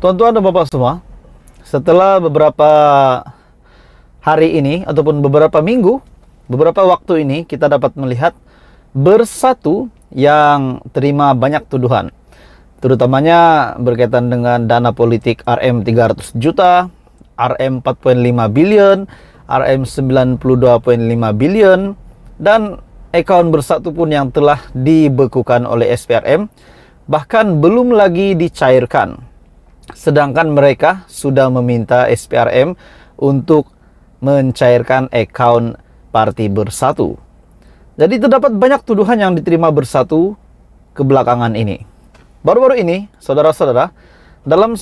Tuan-tuan dan Bapak semua, setelah beberapa hari ini ataupun beberapa minggu, beberapa waktu ini kita dapat melihat Bersatu yang terima banyak tuduhan, terutamanya berkaitan dengan dana politik RM 300 juta, RM 4.5 billion, RM 92.5 billion, dan akaun Bersatu pun yang telah dibekukan oleh SPRM, bahkan belum lagi dicairkan. Sedangkan mereka sudah meminta SPRM untuk mencairkan akaun Parti Bersatu. Jadi terdapat banyak tuduhan yang diterima Bersatu kebelakangan ini. Baru-baru ini, saudara-saudara, dalam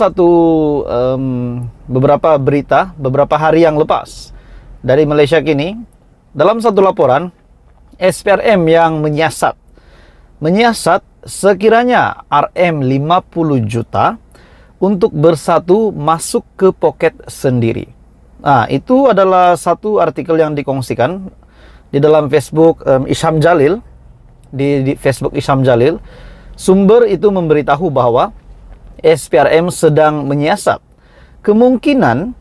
beberapa berita, beberapa hari yang lepas dari Malaysia Kini, dalam satu laporan, SPRM yang menyiasat sekiranya RM 50 juta untuk Bersatu masuk ke poket sendiri. Nah, itu adalah satu artikel yang dikongsikan di dalam Facebook Isham Jalil, di Facebook Isham Jalil. Sumber itu memberitahu bahwa SPRM sedang menyiasat kemungkinan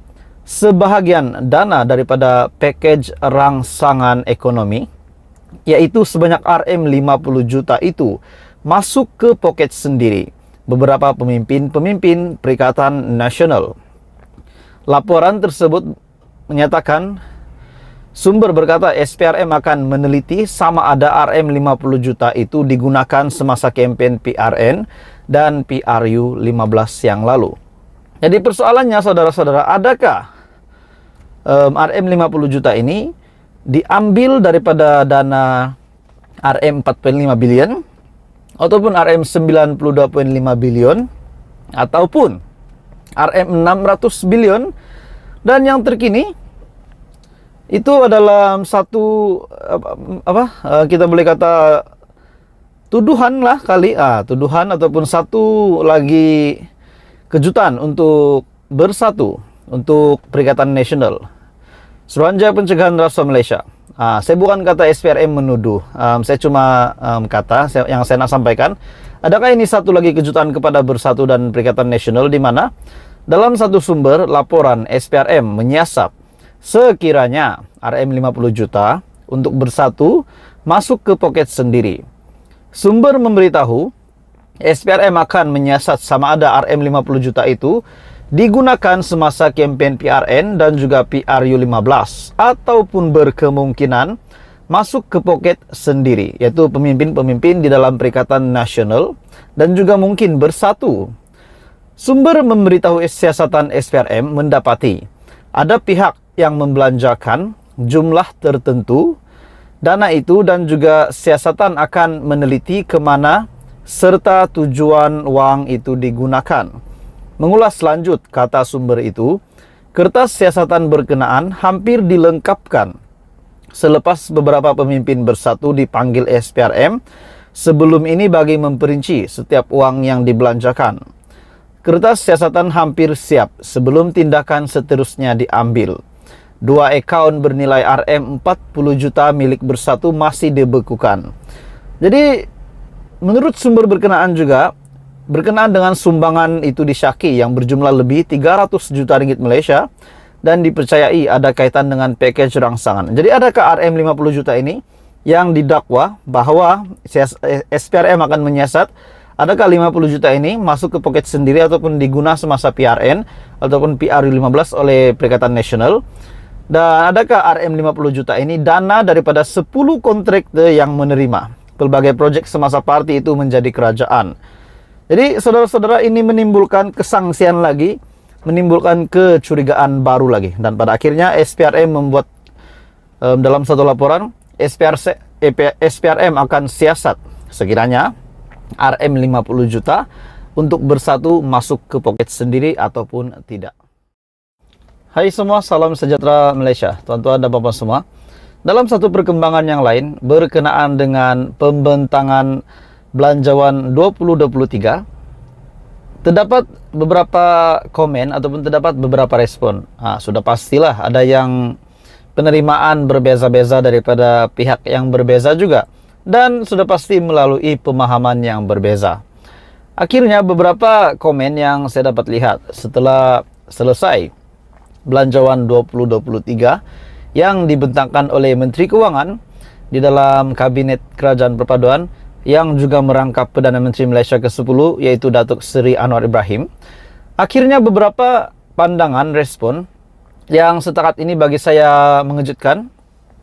sebahagian dana daripada package rangsangan ekonomi, yaitu sebanyak RM 50 juta itu masuk ke poket sendiri beberapa pemimpin Perikatan Nasional. Laporan tersebut menyatakan, sumber berkata SPRM akan meneliti sama ada RM 50 juta itu digunakan semasa kempen PRN dan PRU 15 yang lalu. Jadi persoalannya, saudara-saudara, adakah RM 50 juta ini diambil daripada dana RM 4.5 billion ataupun RM 92.5 billion ataupun RM 600 billion, dan yang terkini itu adalah satu kita boleh kata tuduhan lah kali, tuduhan ataupun satu lagi kejutan untuk Bersatu, untuk Perikatan Nasional, Suruhanjaya Pencegahan Rasuah Malaysia. Saya bukan kata SPRM menuduh, saya cuma yang saya nak sampaikan. Adakah ini satu lagi kejutan kepada Bersatu dan Perikatan Nasional, di mana dalam satu sumber laporan SPRM menyiasat sekiranya RM 50 juta untuk Bersatu masuk ke poket sendiri. Sumber memberitahu SPRM akan menyiasat sama ada RM 50 juta itu digunakan semasa kempen PRN dan juga PRU 15 ataupun berkemungkinan masuk ke poket sendiri, yaitu pemimpin-pemimpin di dalam Perikatan Nasional dan juga mungkin Bersatu. Sumber memberitahu siasatan SPRM mendapati ada pihak yang membelanjakan jumlah tertentu dana itu dan juga siasatan akan meneliti kemana serta tujuan wang itu digunakan. Mengulas lanjut, kata sumber itu, kertas siasatan berkenaan hampir dilengkapkan selepas beberapa pemimpin Bersatu dipanggil SPRM sebelum ini bagi memperinci setiap uang yang dibelanjakan. Kertas siasatan hampir siap sebelum tindakan seterusnya diambil. 2 akaun bernilai RM 40 juta milik Bersatu masih dibekukan. Jadi, menurut sumber berkenaan juga, berkenaan dengan sumbangan itu disyaki yang berjumlah lebih 300 juta ringgit Malaysia dan dipercayai ada kaitan dengan package rangsangan. Jadi adakah RM 50 juta ini yang didakwa bahwa SPRM akan menyiasat, adakah 50 juta ini masuk ke poket sendiri ataupun digunakan semasa PRN ataupun PRU 15 oleh Perikatan Nasional? Dan adakah RM 50 juta ini dana daripada 10 kontraktor yang menerima pelbagai projek semasa parti itu menjadi kerajaan? Jadi saudara-saudara, ini menimbulkan kesangsian lagi, menimbulkan kecurigaan baru lagi. Dan pada akhirnya SPRM membuat dalam satu laporan, SPRM akan siasat sekiranya RM 50 juta untuk Bersatu masuk ke poket sendiri ataupun tidak. Hai semua, salam sejahtera Malaysia, tuan-tuan dan bapak semua. Dalam satu perkembangan yang lain berkenaan dengan pembentangan Belanjawan 2023, terdapat beberapa komen ataupun terdapat beberapa respon. Sudah pastilah ada yang penerimaan berbeza-beza daripada pihak yang berbeza juga, dan sudah pasti melalui pemahaman yang berbeza. Akhirnya beberapa komen yang saya dapat lihat setelah selesai belanjawan 2023 yang dibentangkan oleh Menteri Keuangan di dalam Kabinet Kerajaan Perpaduan yang juga merangkap Perdana Menteri Malaysia ke-10 yaitu Datuk Seri Anwar Ibrahim. Akhirnya beberapa pandangan respon yang setakat ini bagi saya mengejutkan,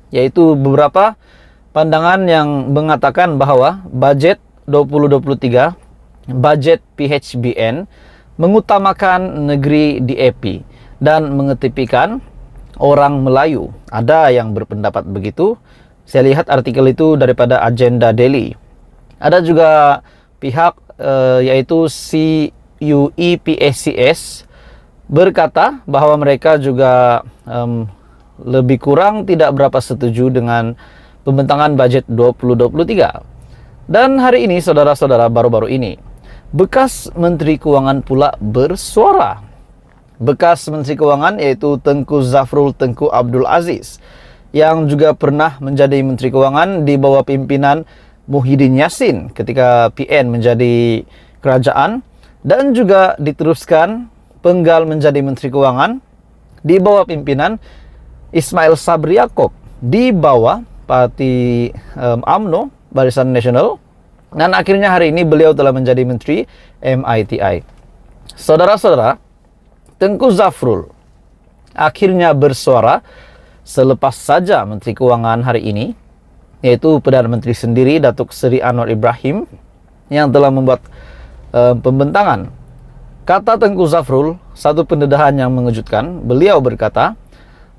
yaitu beberapa pandangan yang mengatakan bahwa budget 2023, budget PHBN mengutamakan negeri DAP dan mengetepikan orang Melayu. Ada yang berpendapat begitu. Saya lihat artikel itu daripada Agenda Daily. Ada juga pihak yaitu CUEPACS berkata bahwa mereka juga lebih kurang tidak berapa setuju dengan pembentangan budget 2023. Dan hari ini, saudara-saudara, baru-baru ini, bekas Menteri Keuangan pula bersuara. Bekas Menteri Keuangan yaitu Tengku Zafrul Tengku Abdul Aziz, yang juga pernah menjadi Menteri Keuangan di bawah pimpinan Muhyiddin Yassin ketika PN menjadi kerajaan, dan juga diteruskan penggal menjadi Menteri Keuangan di bawah pimpinan Ismail Sabri Yaakob di bawah Parti UMNO, Barisan Nasional, dan akhirnya hari ini beliau telah menjadi Menteri MITI. Saudara-saudara, Tengku Zafrul akhirnya bersuara selepas saja Menteri Keuangan hari ini, yaitu Perdana Menteri sendiri Datuk Seri Anwar Ibrahim, yang telah membuat pembentangan. Kata Tengku Zafrul, satu pendedahan yang mengejutkan. Beliau berkata,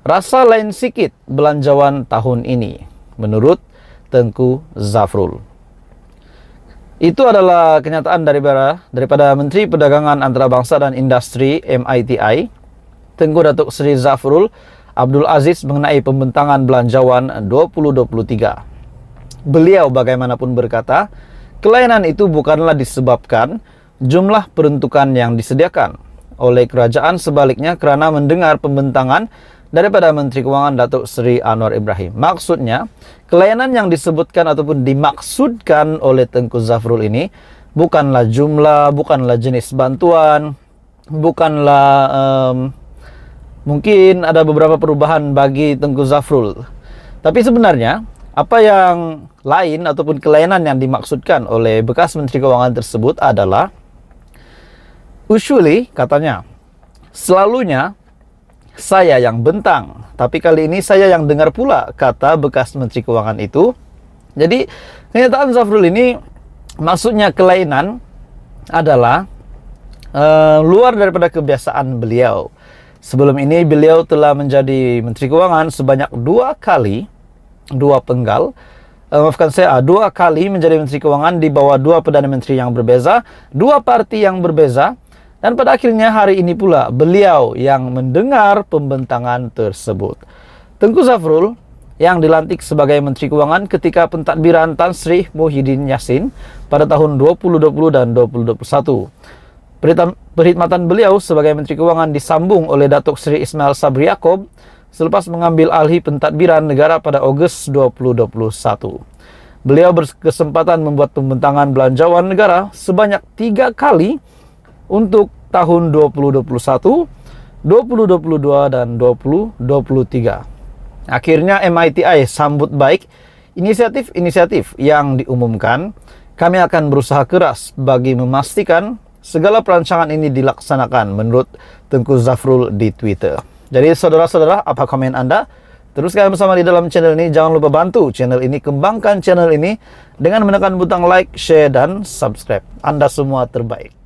rasa lain sikit belanjawan tahun ini, menurut Tengku Zafrul. Itu adalah kenyataan daripada Menteri Perdagangan Antarabangsa dan Industri MITI, Tengku Datuk Seri Zafrul Abdul Aziz, mengenai pembentangan belanjawan 2023. Beliau bagaimanapun berkata, kelainan itu bukanlah disebabkan jumlah peruntukan yang disediakan oleh kerajaan, sebaliknya kerana mendengar pembentangan daripada Menteri Keuangan Datuk Seri Anwar Ibrahim. Maksudnya, kelainan yang disebutkan ataupun dimaksudkan oleh Tengku Zafrul ini bukanlah jumlah, bukanlah jenis bantuan, bukanlah mungkin ada beberapa perubahan bagi Tengku Zafrul. Tapi sebenarnya apa yang lain ataupun kelainan yang dimaksudkan oleh bekas Menteri Keuangan tersebut adalah, usually, katanya, selalunya saya yang bentang, tapi kali ini saya yang dengar pula, kata bekas Menteri Keuangan itu. Jadi, kenyataan Zafrul ini maksudnya kelainan adalah luar daripada kebiasaan beliau. Sebelum ini beliau telah menjadi Menteri Keuangan sebanyak 2 kali, 2 penggal, dua kali menjadi Menteri Keuangan di bawah 2 Perdana Menteri yang berbeza, 2 parti yang berbeza, dan pada akhirnya hari ini pula beliau yang mendengar pembentangan tersebut. Tengku Zafrul yang dilantik sebagai Menteri Keuangan ketika pentadbiran Tan Sri Muhyiddin Yassin pada tahun 2020 dan 2021. Perkhidmatan beliau sebagai Menteri Keuangan disambung oleh Datuk Seri Ismail Sabri Yaakob selepas mengambil alih pentadbiran negara pada Ogos 2021. Beliau berkesempatan membuat pembentangan belanjawan negara sebanyak 3 kali untuk tahun 2021, 2022, dan 2023. Akhirnya MITI sambut baik inisiatif-inisiatif yang diumumkan. Kami akan berusaha keras bagi memastikan segala perancangan ini dilaksanakan, menurut Tengku Zafrul di Twitter. Jadi saudara-saudara, apa komen Anda? Teruskan bersama di dalam channel ini. Jangan lupa bantu channel ini, kembangkan channel ini dengan menekan butang like, share, dan subscribe. Anda semua terbaik.